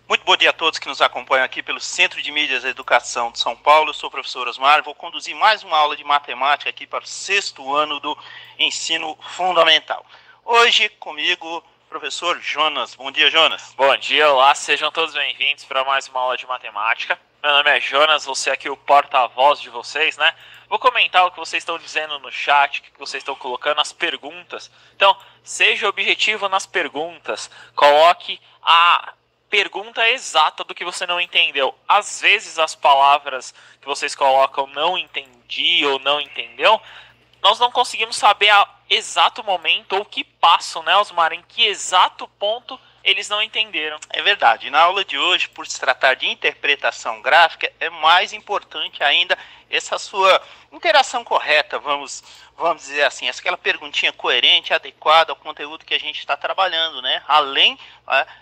Muito bom dia a todos que nos acompanham aqui pelo Centro de Mídias da Educação de São Paulo. Eu sou o professor Osmar e vou conduzir mais uma aula de matemática aqui para o 6º ano do ensino fundamental. Hoje comigo, professor Jonas. Bom dia, Jonas. Bom dia, olá, sejam todos bem-vindos para mais uma aula de matemática. Meu nome é Jonas, vou ser aqui o porta-voz de vocês, né? Vou comentar o que vocês estão dizendo no chat, o que vocês estão colocando, as perguntas. Então, seja objetivo nas perguntas, coloque a pergunta exata do que você não entendeu. Às vezes as palavras que vocês colocam não entendi ou não entendeu, nós não conseguimos saber a exato momento ou que passo, né, Osmar, em que exato ponto eles não entenderam. É verdade. Na aula de hoje, por se tratar de interpretação gráfica, é mais importante ainda essa sua interação correta, vamos dizer assim, aquela perguntinha coerente, adequada ao conteúdo que a gente está trabalhando, né? Além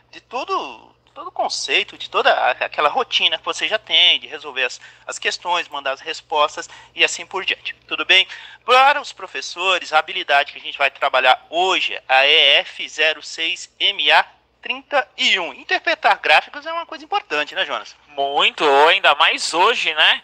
de todo o conceito, de toda aquela rotina que você já tem, de resolver as questões, mandar as respostas e assim por diante. Tudo bem? Para os professores, a habilidade que a gente vai trabalhar hoje, a EF06MA31. Interpretar gráficos é uma coisa importante, né, Jonas? Muito, ainda mais hoje, né?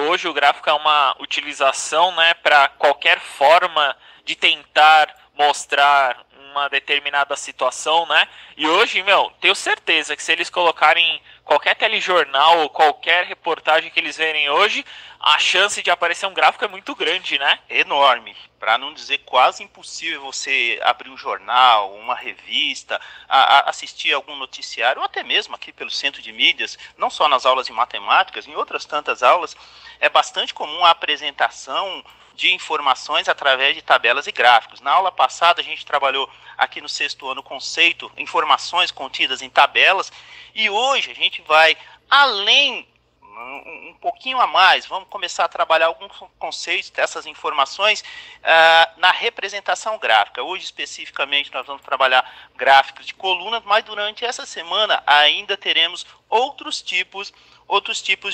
Hoje o gráfico é uma utilização, né, para qualquer forma de tentar mostrar uma determinada situação, né? E hoje, tenho certeza que se eles colocarem qualquer telejornal ou qualquer reportagem que eles verem hoje, a chance de aparecer um gráfico é muito grande, né? Enorme. Para não dizer quase impossível você abrir um jornal, uma revista, assistir algum noticiário, ou até mesmo aqui pelo Centro de Mídias, não só nas aulas de matemáticas, em outras tantas aulas, é bastante comum a apresentação de informações através de tabelas e gráficos. Na aula passada a gente trabalhou aqui no 6º ano o conceito, informações contidas em tabelas, e hoje a gente vai além, um pouquinho a mais, vamos começar a trabalhar alguns conceitos dessas informações na representação gráfica. Hoje especificamente nós vamos trabalhar gráficos de colunas, mas durante essa semana ainda teremos outros tipos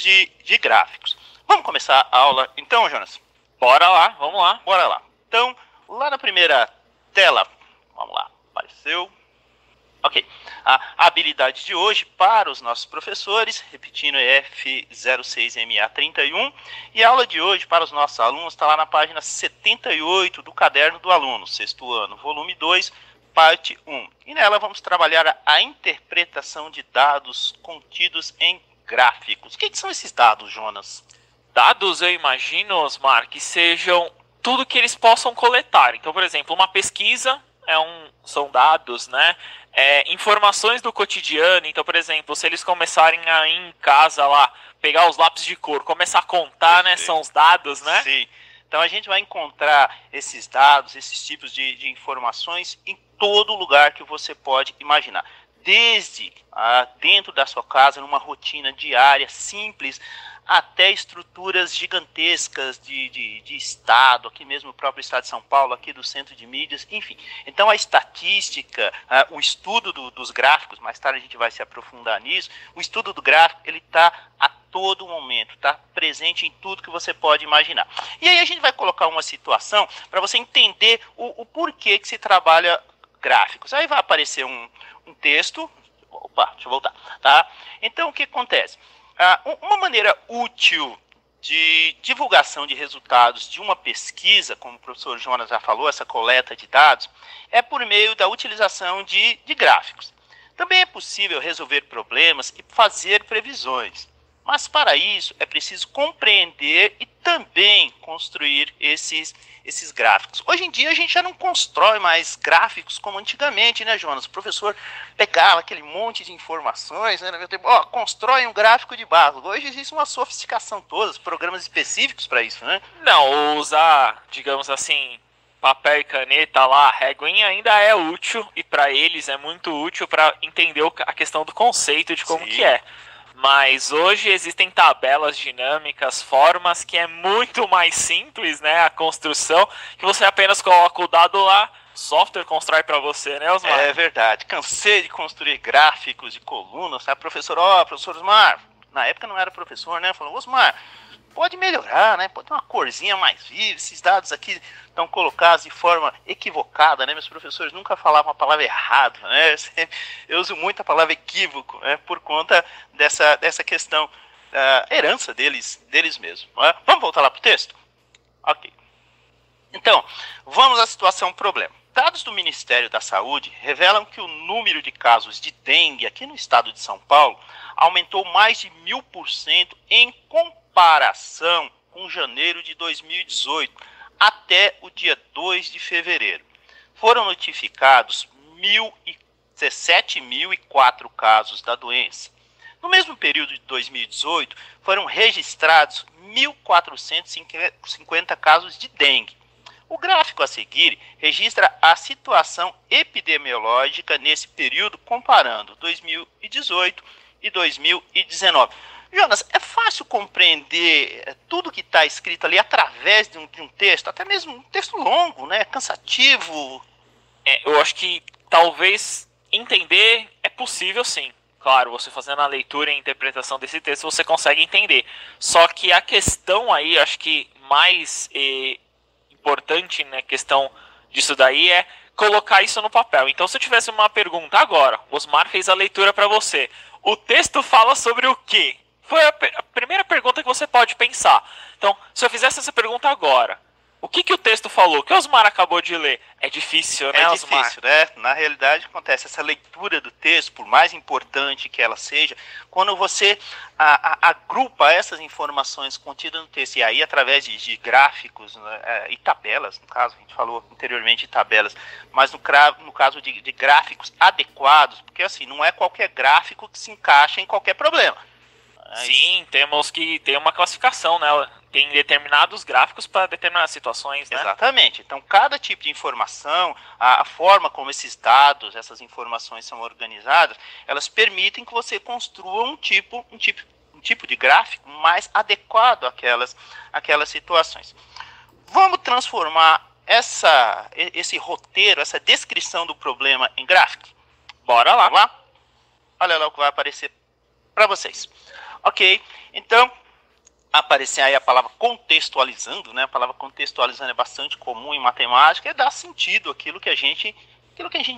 de gráficos. Vamos começar a aula então, Jonas? Bora lá, vamos lá. Bora lá. Então, lá na primeira tela, vamos lá, apareceu. Ok, a habilidade de hoje para os nossos professores, repetindo, é F06MA31, e a aula de hoje para os nossos alunos está lá na página 78 do caderno do aluno, 6º ano, volume 2, parte 1. E nela vamos trabalhar a interpretação de dados contidos em gráficos. O que são esses dados, Jonas? Dados, eu imagino, Osmar, que sejam tudo que eles possam coletar. Então, por exemplo, uma pesquisa são dados, né? Informações do cotidiano. Então, por exemplo, se eles começarem a ir em casa lá, pegar os lápis de cor, começar a contar, né? São os dados, né? Sim. Então a gente vai encontrar esses dados, esses tipos de informações em todo lugar que você pode imaginar. Desde dentro da sua casa, numa rotina diária simples, até estruturas gigantescas de estado, aqui mesmo o próprio estado de São Paulo, aqui do Centro de Mídias, enfim. Então a estatística, o estudo dos gráficos, mais tarde a gente vai se aprofundar nisso, o estudo do gráfico, ele está a todo momento, está presente em tudo que você pode imaginar. E aí a gente vai colocar uma situação para você entender o porquê que se trabalha gráficos. Aí vai aparecer um texto, deixa eu voltar, tá? Então o que acontece? Uma maneira útil de divulgação de resultados de uma pesquisa, como o professor Jonas já falou, essa coleta de dados, é por meio da utilização de gráficos. Também é possível resolver problemas e fazer previsões, mas para isso é preciso compreender e também construir esses gráficos. Hoje em dia a gente já não constrói mais gráficos como antigamente, né, Jonas? O professor pegava aquele monte de informações, né, no meu tempo, constrói um gráfico de barro. Hoje existe uma sofisticação toda, programas específicos para isso, né? Não, usar, digamos assim, papel e caneta lá, reguinha ainda é útil, e para eles é muito útil para entender a questão do conceito de como que é. Mas hoje existem tabelas dinâmicas, formas que é muito mais simples, né, a construção, que você apenas coloca o dado lá, o software constrói para você, né, Osmar? É verdade, cansei de construir gráficos de colunas, sabe, professor Osmar, na época não era professor, né, falou, Osmar, pode melhorar, né? Pode ter uma corzinha mais viva. Esses dados aqui estão colocados de forma equivocada, né? Meus professores nunca falavam a palavra errado, né? Eu uso muito a palavra equívoco, né? Por conta dessa questão herança deles mesmos. Né? Vamos voltar lá para o texto? Ok. Então, vamos à situação problema. Dados do Ministério da Saúde revelam que o número de casos de dengue aqui no estado de São Paulo aumentou mais de 1000% em comparação com janeiro de 2018 até o dia 2 de fevereiro. Foram notificados 17.004 casos da doença. No mesmo período de 2018, foram registrados 1.450 casos de dengue. O gráfico a seguir registra a situação epidemiológica nesse período, comparando 2018 e 2019. Jonas, é fácil compreender tudo que está escrito ali através de um texto, até mesmo um texto longo, né? Cansativo. Eu acho que talvez entender é possível sim. Claro, você fazendo a leitura e a interpretação desse texto, você consegue entender. Só que a questão aí, acho que mais importante, né, questão disso daí é colocar isso no papel. Então, se eu tivesse uma pergunta agora, o Osmar fez a leitura para você. O texto fala sobre o quê? Foi a primeira pergunta que você pode pensar. Então, se eu fizesse essa pergunta agora, o que o texto falou? O que o Osmar acabou de ler? É difícil, né, Osmar? É difícil, né? Na realidade, acontece essa leitura do texto, por mais importante que ela seja, quando você agrupa essas informações contidas no texto, e aí através de gráficos, né, e tabelas, no caso, a gente falou anteriormente de tabelas, mas no caso de gráficos adequados, porque assim, não é qualquer gráfico que se encaixa em qualquer problema. Sim, temos que ter uma classificação, né? Tem determinados gráficos para determinadas situações, né? Exatamente. Então, cada tipo de informação, a forma como esses dados, essas informações são organizadas, elas permitem que você construa um tipo de gráfico mais adequado àquelas situações. Vamos transformar esse roteiro, essa descrição do problema em gráfico? Bora lá. Vamos lá? Olha lá o que vai aparecer para vocês. Ok, então aparecer aí a palavra contextualizando, né? A palavra contextualizando é bastante comum em matemática, é dar sentido àquilo que a gente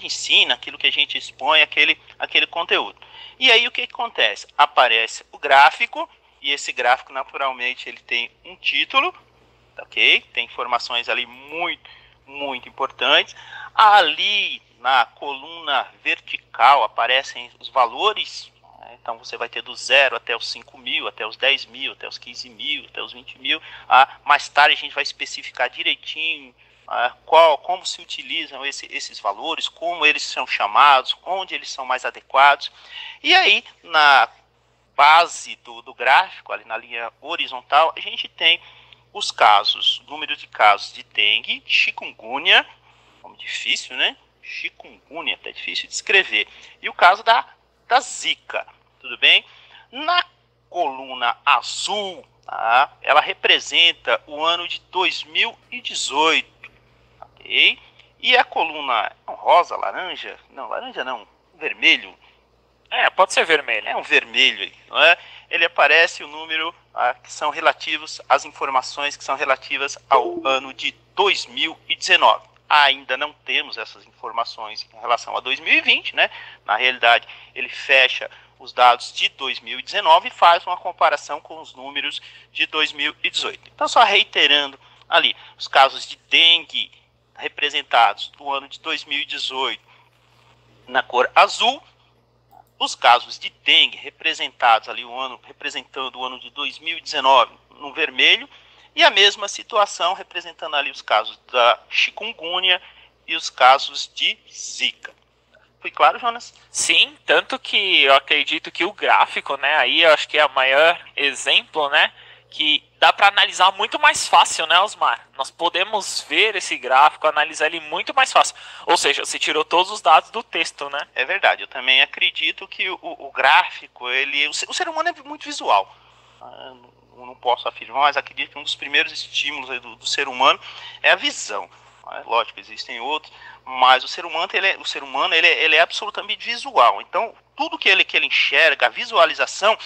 ensina, aquilo que a gente expõe, aquele conteúdo. E aí o que acontece? Aparece o gráfico, e esse gráfico naturalmente ele tem um título, ok? Tem informações ali muito, muito importantes. Ali na coluna vertical aparecem os valores. Então você vai ter do 0 até os 5.000, até os 10.000, até os 15.000, até os 20.000. Mais tarde a gente vai especificar direitinho como se utilizam esses valores, como eles são chamados, onde eles são mais adequados. E aí, na base do gráfico, ali na linha horizontal, a gente tem os casos, número de casos de dengue, chikungunya, nome difícil, né? Chikungunya, até difícil de escrever. E o caso da Zika. Tudo bem? Na coluna azul, ela representa o ano de 2018, ok? E a coluna rosa, laranja, não, vermelho. Pode ser vermelho. É um vermelho, não é? Ele aparece o número que são relativos, as informações que são relativas ao ano de 2019. Ainda não temos essas informações em relação a 2020, né? Na realidade, ele fecha os dados de 2019 e faz uma comparação com os números de 2018. Então, só reiterando ali, os casos de dengue representados no ano de 2018 na cor azul, os casos de dengue representados ali representando o ano de 2019 no vermelho, e a mesma situação representando ali os casos da chikungunya e os casos de Zika. Foi claro, Jonas? Sim, tanto que eu acredito que o gráfico, né, aí eu acho que é o maior exemplo, né, que dá para analisar muito mais fácil, né, Osmar? Nós podemos ver esse gráfico, analisar ele muito mais fácil. Ou seja, você tirou todos os dados do texto, né? É verdade, eu também acredito que o gráfico, o ser humano é muito visual. Eu não posso afirmar, mas acredito que um dos primeiros estímulos do ser humano é a visão. Lógico, existem outros, mas o ser humano ele é absolutamente visual. Então, tudo que ele enxerga, a visualização,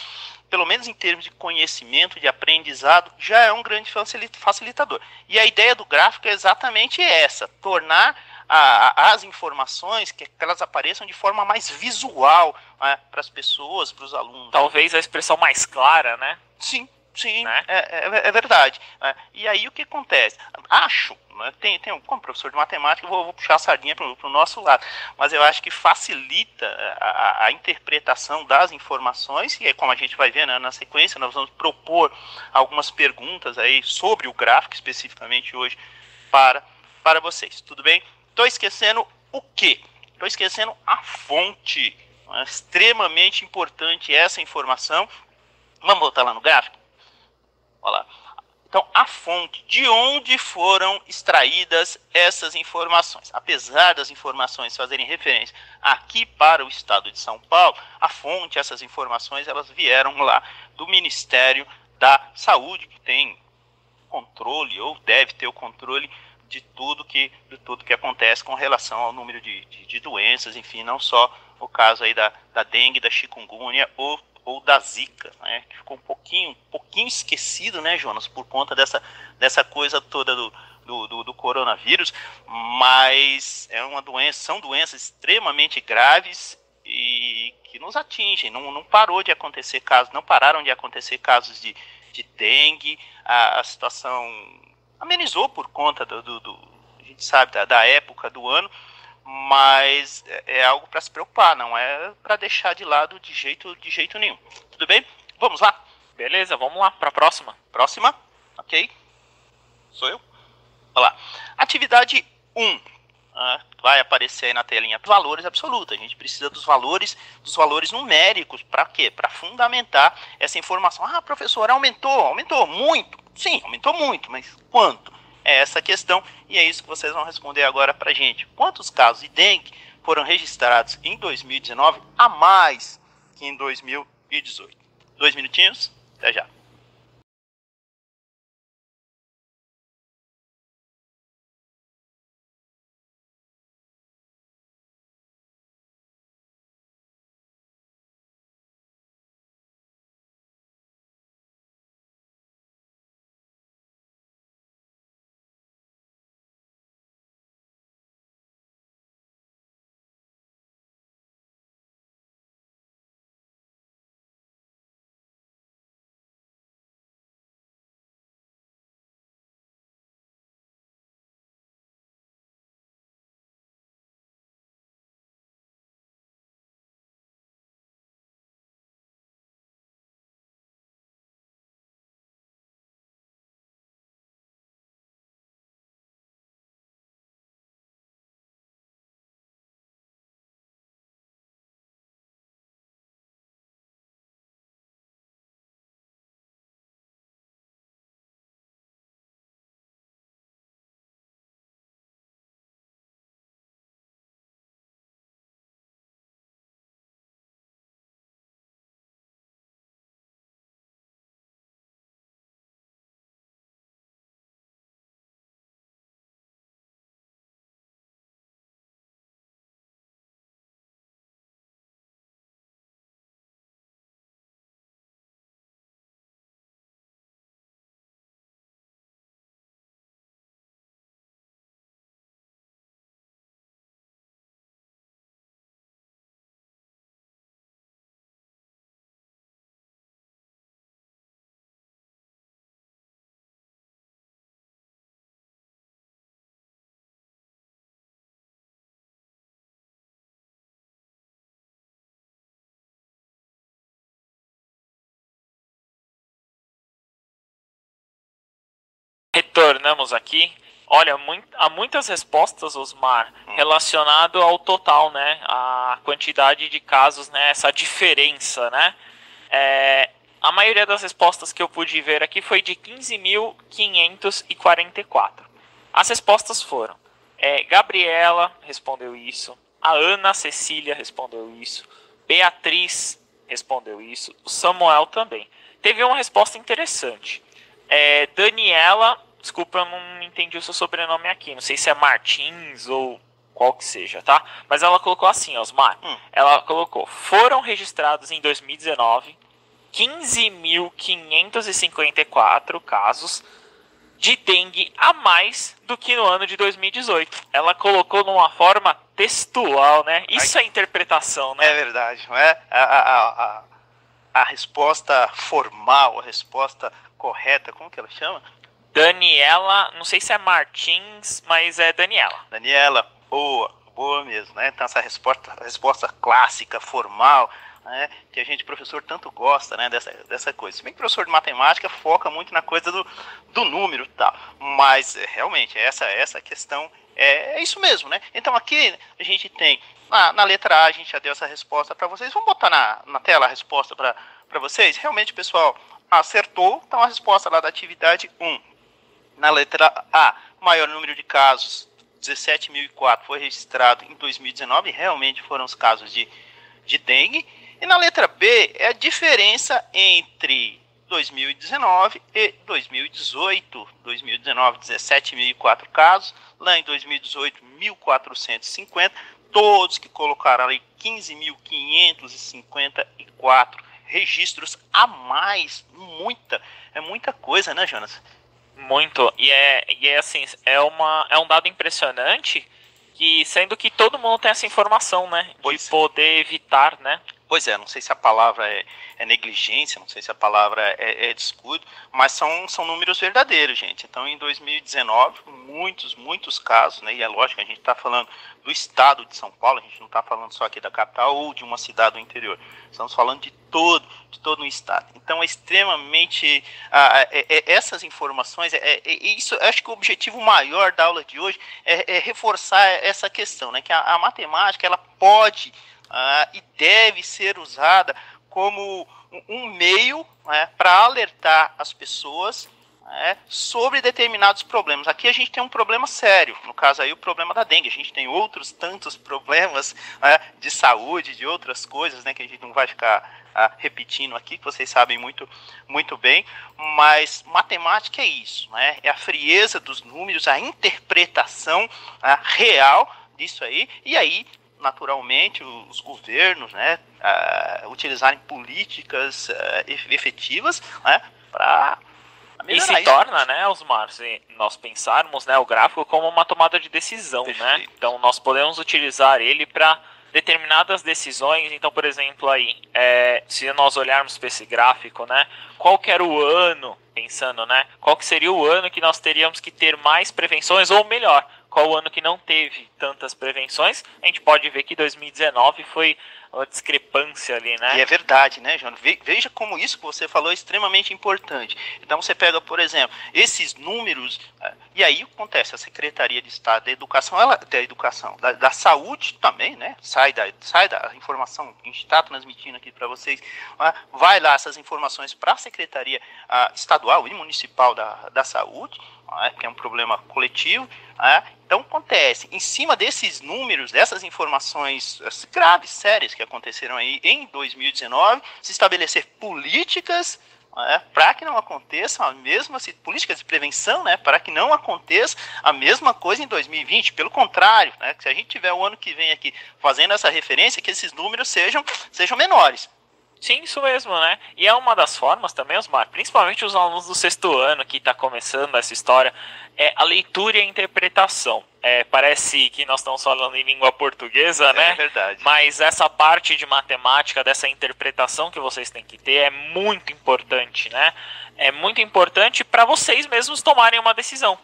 pelo menos em termos de conhecimento, de aprendizado, já é um grande facilitador. E a ideia do gráfico é exatamente essa, tornar as informações, que elas apareçam de forma mais visual, né, para as pessoas, para os alunos. Talvez a expressão mais clara, né? Sim, sim, né? É verdade. E aí o que acontece? Acho, né, como professor de matemática, eu vou puxar a sardinha para o nosso lado, mas eu acho que facilita a interpretação das informações, e aí, como a gente vai ver, né, na sequência, nós vamos propor algumas perguntas aí sobre o gráfico, especificamente hoje, para vocês. Tudo bem? Estou esquecendo o quê? Estou esquecendo a fonte. É extremamente importante essa informação. Vamos voltar lá no gráfico? Olha lá. Então, a fonte, de onde foram extraídas essas informações? Apesar das informações fazerem referência aqui para o estado de São Paulo, a fonte, essas informações, elas vieram lá do Ministério da Saúde, que tem controle, ou deve ter o controle de tudo que acontece com relação ao número de doenças, enfim, não só o caso aí da dengue, da chikungunya ou da zika, né, que ficou um pouquinho esquecido, né, Jonas, por conta dessa coisa toda do coronavírus, mas são doenças extremamente graves e que nos atingem. Não pararam de acontecer casos de dengue. A situação amenizou por conta a gente sabe, da época do ano, mas é algo para se preocupar, não é para deixar de lado de jeito nenhum. Tudo bem? Vamos lá? Beleza, vamos lá para a próxima. Próxima, ok? Sou eu? Olha lá. Atividade 1. Vai aparecer aí na telinha valores absolutos. A gente precisa dos valores numéricos. Para quê? Para fundamentar essa informação. Professor, aumentou muito. Sim, aumentou muito, mas quanto? É essa a questão, e é isso que vocês vão responder agora para a gente. Quantos casos de dengue foram registrados em 2019 a mais que em 2018? 2 minutinhos, até já. Retornamos aqui. Olha, há muitas respostas, Osmar, relacionado ao total, né? A quantidade de casos, né? Essa diferença, né? A maioria das respostas que eu pude ver aqui foi de 15.544. As respostas foram: Gabriela respondeu isso, a Ana Cecília respondeu isso, Beatriz respondeu isso, o Samuel também. Teve uma resposta interessante. Daniela, desculpa, eu não entendi o seu sobrenome aqui, não sei se é Martins ou qual que seja, tá? Mas ela colocou assim, Osmar, ela colocou: foram registrados em 2019 15.554 casos de dengue a mais do que no ano de 2018. Ela colocou numa forma textual, né? Isso é interpretação, né? É verdade, não é? A resposta formal, a resposta correta, como que ela chama? Daniela, não sei se é Martins, mas é Daniela. Daniela, boa mesmo, né? Então essa resposta clássica, formal, né, que a gente, professor, tanto gosta, né, dessa coisa. Se bem que o professor de matemática foca muito na coisa do número e tal, mas realmente essa questão é isso mesmo, né? Então aqui a gente tem, na letra A a gente já deu essa resposta para vocês, vamos botar na tela a resposta para vocês. Realmente, pessoal, acertou, então a resposta lá da atividade 1. Na letra A, maior número de casos, 17.004, foi registrado em 2019, realmente foram os casos de dengue. E na letra B é a diferença entre 2019 e 2018. 2019, 17.004 casos. Lá em 2018, 1.450. Todos que colocaram ali 15.554 registros a mais. É muita coisa, né, Jonas? Muito. E é assim, é um dado impressionante, que sendo que todo mundo tem essa informação, né? De poder evitar, né? Pois é, não sei se a palavra é negligência, não sei se a palavra é descuido, mas são números verdadeiros, gente. Então, em 2019, muitos casos, né? E é lógico que a gente está falando do estado de São Paulo, a gente não está falando só aqui da capital ou de uma cidade do interior. Estamos falando de todo o estado. Então, é extremamente... essas informações, isso, acho que o objetivo maior da aula de hoje é reforçar essa questão, né? Que a matemática, ela pode... e deve ser usada como um meio, né, para alertar as pessoas, né, sobre determinados problemas. Aqui a gente tem um problema sério, no caso aí o problema da dengue. A gente tem outros tantos problemas, né, de saúde, de outras coisas, né, que a gente não vai ficar repetindo aqui, que vocês sabem muito bem, mas matemática é isso, né, é a frieza dos números, a interpretação real disso aí, e aí naturalmente os governos, né, utilizarem políticas efetivas, né, para melhorar. E se torna, né, Osmar, se nós pensarmos, né, o gráfico como uma tomada de decisão. Perfeito. Né? Então nós podemos utilizar ele para determinadas decisões. Então, por exemplo, aí, se nós olharmos para esse gráfico, né, qual que era o ano, pensando, né, qual que seria o ano que nós teríamos que ter mais prevenções, ou melhor, qual o ano que não teve tantas prevenções, a gente pode ver que 2019 foi uma discrepância ali, né? E é verdade, né, João? Veja como isso que você falou é extremamente importante. Então você pega, por exemplo, esses números, e aí acontece, a Secretaria de Estado da Educação, da Saúde também, né? Sai da informação que a gente está transmitindo aqui para vocês, vai lá essas informações para a Secretaria Estadual e Municipal da Saúde, que é um problema coletivo. Então acontece, em cima desses números, dessas informações graves, sérias que aconteceram aí em 2019, se estabelecer políticas para que não aconteça a mesma, políticas de prevenção, né, para que não aconteça a mesma coisa em 2020. Pelo contrário, né, que se a gente tiver o ano que vem aqui fazendo essa referência, que esses números sejam menores. Sim, isso mesmo, né? E é uma das formas também, Osmar, principalmente os alunos do 6º ano que está começando essa história, é a leitura e a interpretação. Parece que nós estamos falando em língua portuguesa, né? É verdade. Mas essa parte de matemática, dessa interpretação que vocês têm que ter é muito importante, né? É muito importante para vocês mesmos tomarem uma decisão.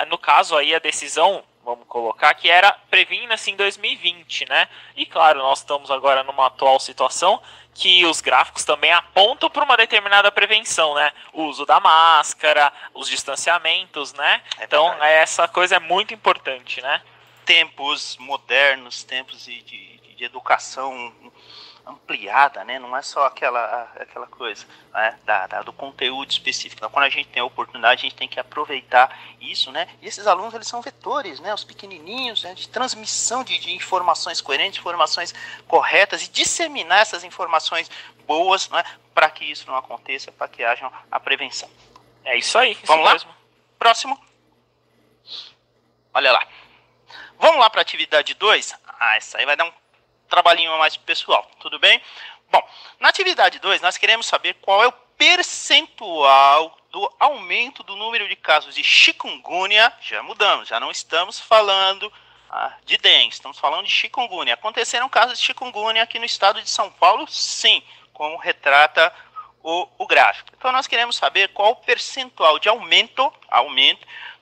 No caso aí, a decisão, vamos colocar, que era previna-se em 2020, né? E claro, nós estamos agora numa atual situação que os gráficos também apontam para uma determinada prevenção, né? O uso da máscara, os distanciamentos, né? Então, essa coisa é muito importante, né? Tempos modernos, tempos de educação ampliada, né? Não é só aquela coisa, né? do conteúdo específico. Então, quando a gente tem a oportunidade, a gente tem que aproveitar isso, né? E esses alunos, eles são vetores, né? Os pequenininhos, né? De transmissão de informações coerentes, informações corretas, e disseminar essas informações boas, né? Para que isso não aconteça, para que haja a prevenção. É isso aí. Vamos lá? Mesmo. Próximo. Olha lá. Vamos lá para a atividade 2? Essa aí vai dar um trabalhinho mais pessoal, tudo bem? Bom, na atividade 2, nós queremos saber qual é o percentual do aumento do número de casos de chikungunya. Já mudamos, já não estamos falando de dengue, estamos falando de chikungunya. Aconteceram casos de chikungunya aqui no estado de São Paulo? Sim, como retrata o gráfico. Então nós queremos saber qual o percentual de aumento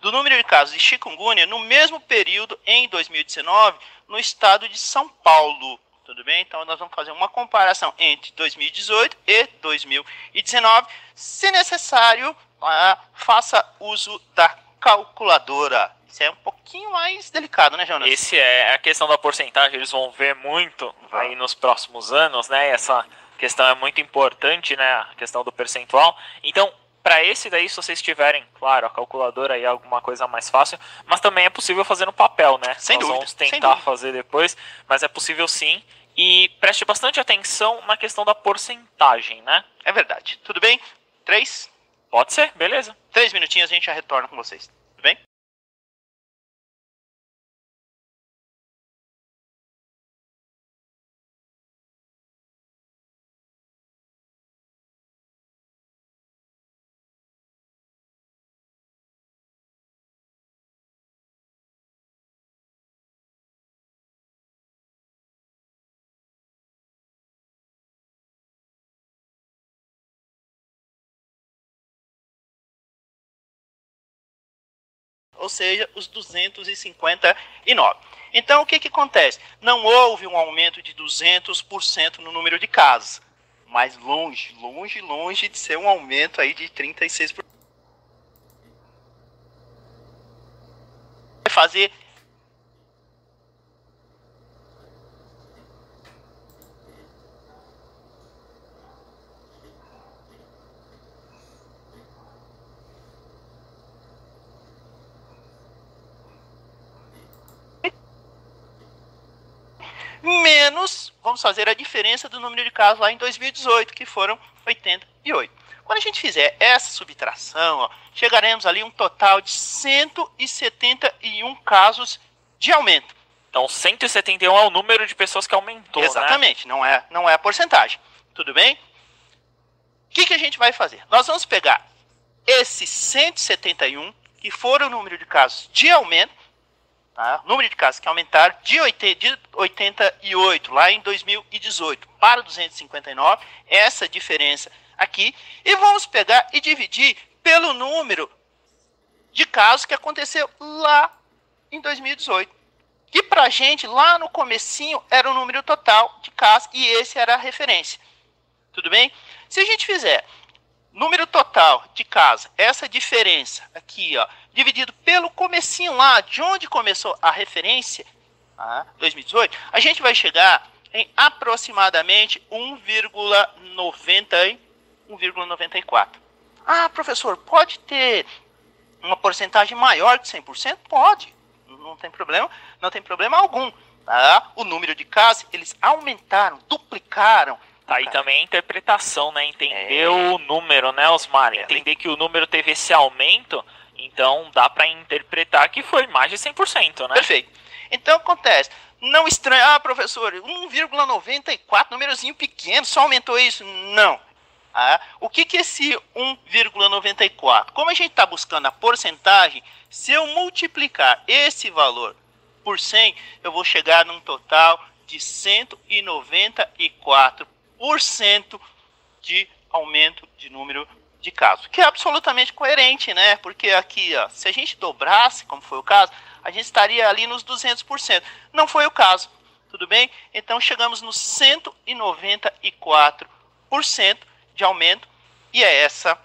do número de casos de chikungunya no mesmo período em 2019 no estado de São Paulo. Tudo bem? Então nós vamos fazer uma comparação entre 2018 e 2019. Se necessário, faça uso da calculadora. Isso é um pouquinho mais delicado, né, Jonas? Esse é a questão da porcentagem, eles vão ver muito aí nos próximos anos, né? Essa questão é muito importante, né? A questão do percentual. Então, para esse daí, se vocês tiverem, claro, a calculadora aí é alguma coisa mais fácil, mas também é possível fazer no papel, né? Sem dúvida. Vamos tentar fazer depois, mas é possível sim. E preste bastante atenção na questão da porcentagem, né? É verdade. Tudo bem? 3? Pode ser, beleza. 3 minutinhos a gente já retorna com vocês. Tudo bem? Ou seja, os 259. Então, o que acontece? Não houve um aumento de 200% no número de casos, mas longe de ser um aumento aí de 36%. Vai fazer menos, vamos fazer a diferença do número de casos lá em 2018, que foram 88. Quando a gente fizer essa subtração, chegaremos ali a um total de 171 casos de aumento. Então, 171 é o número de pessoas que aumentou, exatamente, né? não é a porcentagem. Tudo bem? O que a gente vai fazer? Nós vamos pegar esses 171, que foram o número de casos de aumento, número de casos que aumentaram de 88 lá em 2018 para 259, essa diferença aqui, e vamos pegar e dividir pelo número de casos que aconteceu lá em 2018. Que pra gente, lá no comecinho, era o número total de casos e esse era a referência. Tudo bem? Se a gente fizer número total de casos, essa diferença aqui, dividido pelo comecinho lá, de onde começou a referência, 2018, a gente vai chegar em aproximadamente 1,94. Professor, pode ter uma porcentagem maior que 100%? Pode, não tem problema algum. O número de casos, eles aumentaram, duplicaram. Aí também a interpretação, né? Entender o número, né, Osmar? Entender que o número teve esse aumento, então dá para interpretar que foi mais de 100%, né? Perfeito. Então acontece, não estranha, professor, 1,94, númerozinho pequeno, só aumentou isso? Não. O que é esse 1,94? Como a gente está buscando a porcentagem, se eu multiplicar esse valor por 100, eu vou chegar num total de 194% de aumento de número de casos, que é absolutamente coerente, né? Porque aqui, se a gente dobrasse, como foi o caso, a gente estaria ali nos 200%. Não foi o caso, tudo bem? Então chegamos nos 194% de aumento e é essa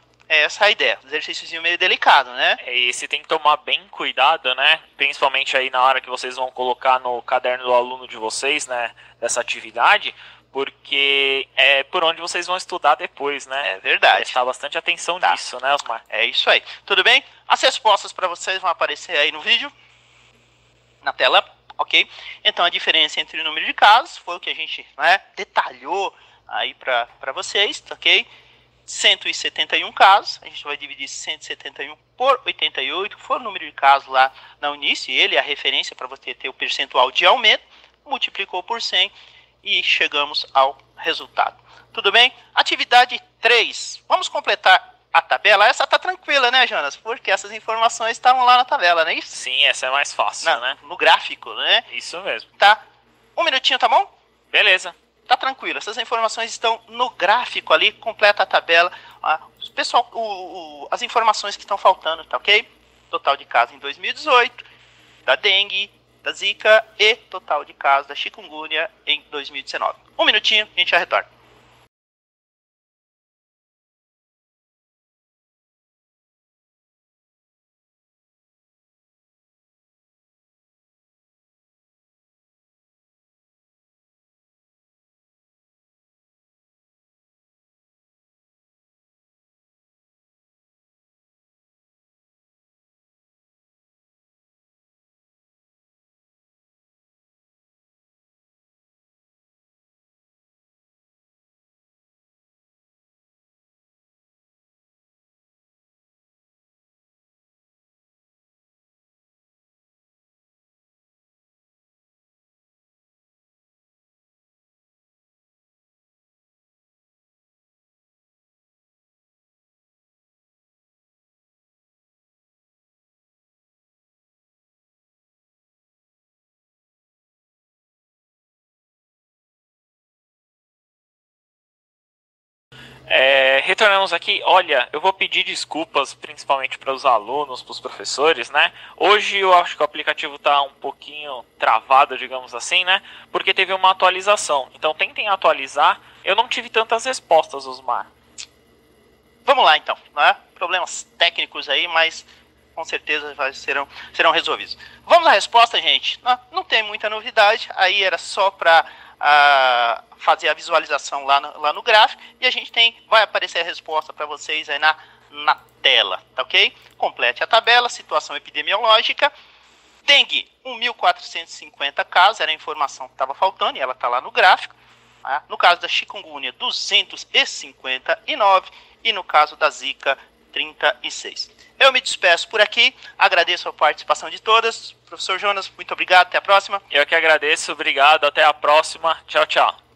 a ideia. Exercíciozinho meio delicado, né? E você tem que tomar bem cuidado, né? Principalmente aí na hora que vocês vão colocar no caderno do aluno de vocês, né? Dessa atividade, porque é por onde vocês vão estudar depois, né? É verdade. Prestar bastante atenção nisso, né, Osmar? É isso aí. Tudo bem? As respostas para vocês vão aparecer aí no vídeo, na tela, ok? Então a diferença entre o número de casos foi o que a gente detalhou aí para vocês, ok? 171 casos, a gente vai dividir 171 por 88, que foi o número de casos lá no início, ele é a referência para você ter o percentual de aumento, multiplicou por 100, e chegamos ao resultado. Tudo bem? Atividade 3. Vamos completar a tabela. Essa tá tranquila, né, Jonas? Porque essas informações estavam lá na tabela, não é isso? Sim, essa é mais fácil, né? No gráfico, né? Isso mesmo. Tá. Um minutinho, tá bom? Beleza. Tá tranquilo, essas informações estão no gráfico ali, completa a tabela. Pessoal, as informações que estão faltando, tá ok? Total de casos em 2018, da dengue, da zika e total de casos da chikungunya em 2019. Um minutinho, a gente já retorna. Retornamos aqui. Olha, eu vou pedir desculpas principalmente para os alunos, para os professores, né? Hoje eu acho que o aplicativo está um pouquinho travado, digamos assim, né? Porque teve uma atualização. Então tentem atualizar. Eu não tive tantas respostas, Osmar. Vamos lá então, né? Problemas técnicos aí, mas com certeza serão resolvidos. Vamos à resposta, gente. Não tem muita novidade. Aí era só para fazer a visualização lá no gráfico, e a gente vai aparecer a resposta para vocês aí na tela, tá ok? Complete a tabela, situação epidemiológica. Dengue, 1.450 casos, era a informação que estava faltando, e ela está lá no gráfico. Tá? No caso da chikungunya, 259, e no caso da zika, 36. Eu me despeço por aqui, agradeço a participação de todas. Professor Jonas, muito obrigado, até a próxima. Eu que agradeço, obrigado, até a próxima. Tchau, tchau.